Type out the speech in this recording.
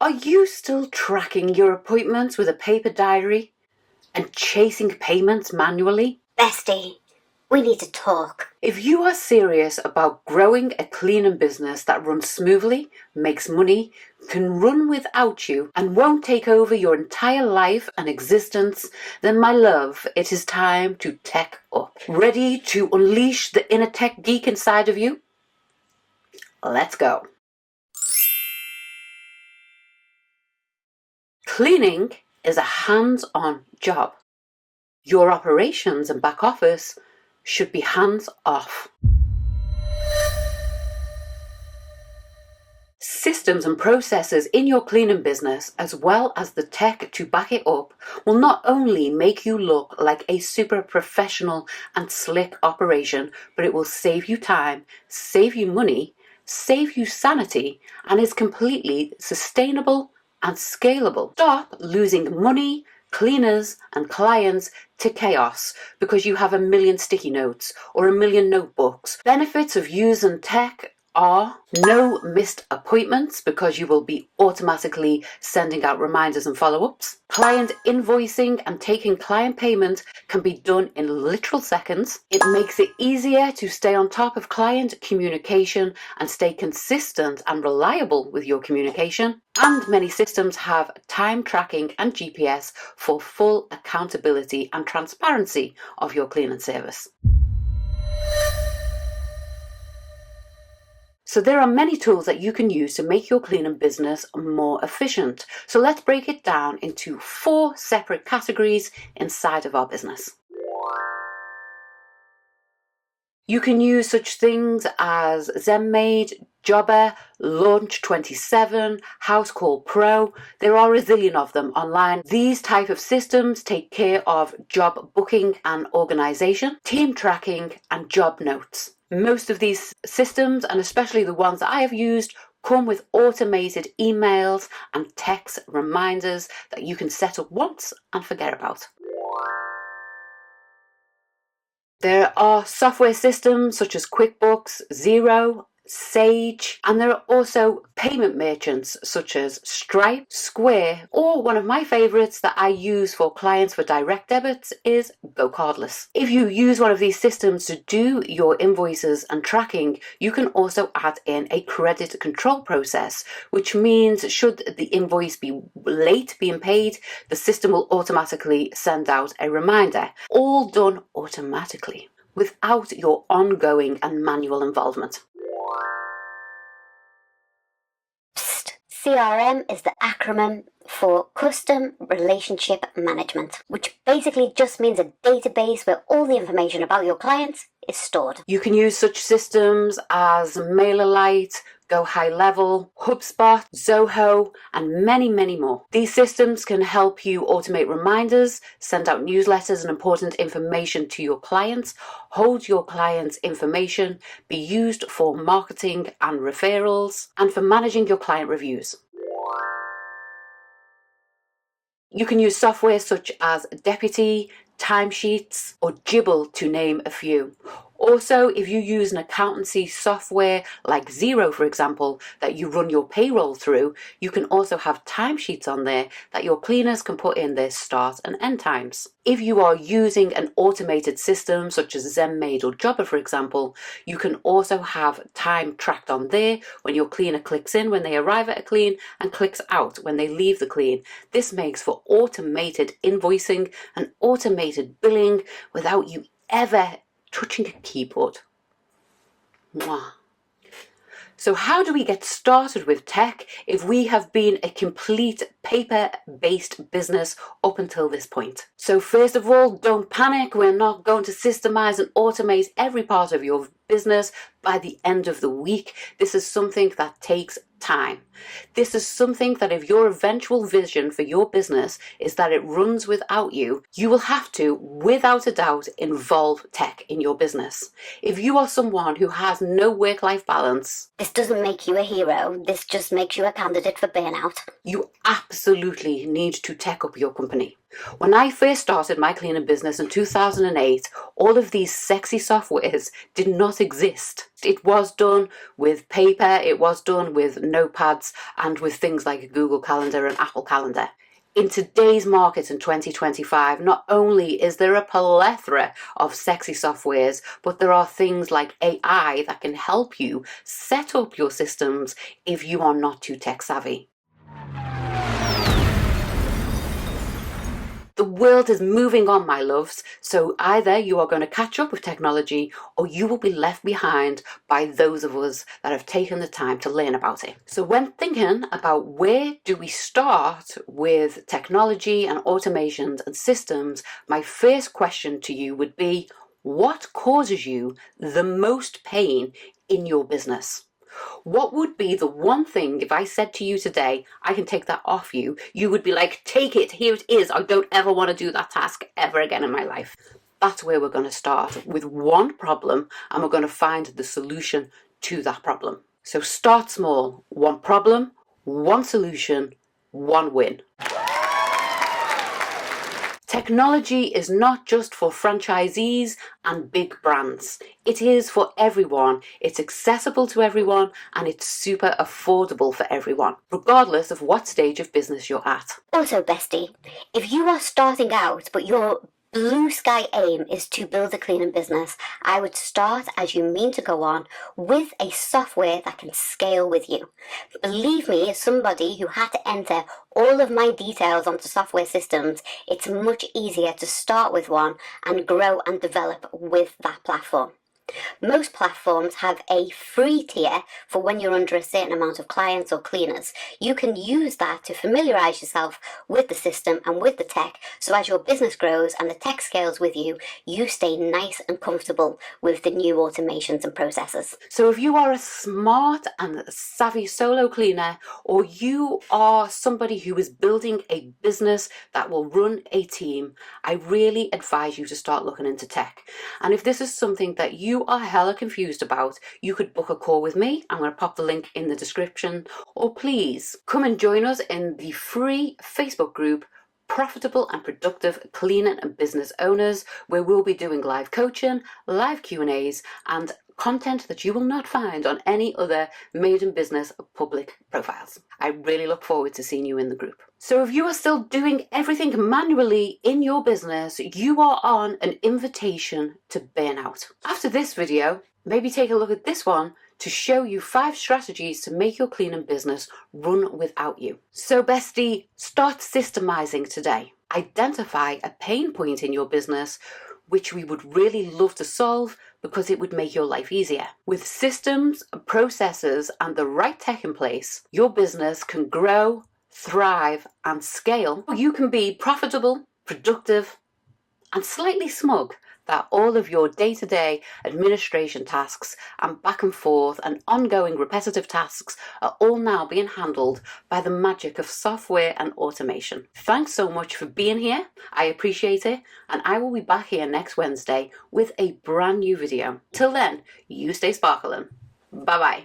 Are you still tracking your appointments with a paper diary and chasing payments manually? Bestie, we need to talk. If you are serious about growing a cleaning business that runs smoothly, makes money, can run without you, and won't take over your entire life and existence, then my love, it is time to tech up. Ready to unleash the inner tech geek inside of you? Let's go. Cleaning is a hands-on job. Your operations and back office should be hands-off. Systems and processes in your cleaning business, as well as the tech to back it up, will not only make you look like a super professional and slick operation, but it will save you time, save you money, save you sanity, and is completely sustainable and scalable. Stop losing money, cleaners and clients to chaos because you have a million sticky notes or a million notebooks. Benefits of using tech are no missed appointments because you will be automatically sending out reminders and follow-ups. Client invoicing and taking client payment can be done in literal seconds. It makes it easier to stay on top of client communication and stay consistent and reliable with your communication. And many systems have time tracking and GPS for full accountability and transparency of your cleaning service. So there are many tools that you can use to make your cleaning business more efficient. So let's break it down into 4 separate categories inside of our business. You can use such things as ZenMaid, Jobber, Launch27, Housecall Pro. There are a zillion of them online. These type of systems take care of job booking and organization, team tracking, and job notes. Most of these systems, and especially the ones that I have used, come with automated emails and text reminders that you can set up once and forget about. There are software systems such as QuickBooks, Xero, Sage, and there are also payment merchants such as Stripe, Square, or one of my favorites that I use for clients for direct debits is GoCardless. If you use one of these systems to do your invoices and tracking, you can also add in a credit control process, which means should the invoice be late being paid, the system will automatically send out a reminder, all done automatically without your ongoing and manual involvement. CRM is the acronym for Custom Relationship Management, which basically just means a database where all the information about your clients is stored. You can use such systems as MailerLite, Go High Level, HubSpot, Zoho, and many, many more. These systems can help you automate reminders, send out newsletters and important information to your clients, hold your clients' information, be used for marketing and referrals, and for managing your client reviews. You can use software such as Deputy, Timesheets, or Jibble to name a few. Also, if you use an accountancy software like Xero, for example, that you run your payroll through, you can also have timesheets on there that your cleaners can put in their start and end times. If you are using an automated system such as ZenMaid or Jobber, for example, you can also have time tracked on there when your cleaner clicks in when they arrive at a clean and clicks out when they leave the clean. This makes for automated invoicing and automated billing without you ever touching a keyboard. Mwah. So how do we get started with tech if we have been a complete paper-based business up until this point? So first of all, don't panic. We're not going to systemize and automate every part of your business by the end of the week. This is something that takes time. This is something that if your eventual vision for your business is that it runs without you, you will have to, without a doubt, involve tech in your business. If you are someone who has no work-life balance, this doesn't make you a hero. This just makes you a candidate for burnout. You absolutely need to tech up your company. When I first started my cleaning business in 2008, all of these sexy softwares did not exist. It was done with paper, it was done with notepads, and with things like Google Calendar and Apple Calendar. In today's market in 2025, not only is there a plethora of sexy softwares, but there are things like AI that can help you set up your systems if you are not too tech savvy. The world is moving on, my loves, so either you are going to catch up with technology or you will be left behind by those of us that have taken the time to learn about it. So when thinking about where do we start with technology and automations and systems, my first question to you would be, what causes you the most pain in your business? What would be the one thing, if I said to you today, I can take that off you, you would be like, take it, here it is, I don't ever want to do that task ever again in my life. That's where we're going to start, with one problem, and we're going to find the solution to that problem. So start small, one problem, one solution, one win. Technology is not just for franchisees and big brands. It is for everyone. It's accessible to everyone and it's super affordable for everyone, regardless of what stage of business you're at. Also, bestie, if you are starting out but your blue sky aim is to build a cleaning business, I would start, as you mean to go on, with a software that can scale with you. Believe me, as somebody who had to enter all of my details onto software systems, it's much easier to start with one and grow and develop with that platform. Most platforms have a free tier for when you're under a certain amount of clients or cleaners. You can use that to familiarize yourself with the system and with the tech, so as your business grows and the tech scales with you, you stay nice and comfortable with the new automations and processes. So if you are a smart and savvy solo cleaner, or you are somebody who is building a business that will run a team, I really advise you to start looking into tech. And if this is something that you are hella confused about, you could book a call with me. I'm going to pop the link in the description, or please come and join us in the free Facebook group Profitable and Productive Cleaning and Business Owners, where we'll be doing live coaching, live Q&As, and content that you will not find on any other made in business public profiles. I really look forward to seeing you in the group. So if you are still doing everything manually in your business, you are on an invitation to burnout. After this video, maybe take a look at this one to show you 5 strategies to make your cleaning business run without you. So bestie, start systemizing today. Identify a pain point in your business which we would really love to solve, because it would make your life easier. With systems, processes, and the right tech in place, your business can grow, thrive, and scale. You can be profitable, productive, and slightly smug that all of your day-to-day administration tasks and back and forth and ongoing repetitive tasks are all now being handled by the magic of software and automation. Thanks so much for being here. I appreciate it, and I will be back here next Wednesday with a brand new video. Till then, you stay sparkling. Bye-bye.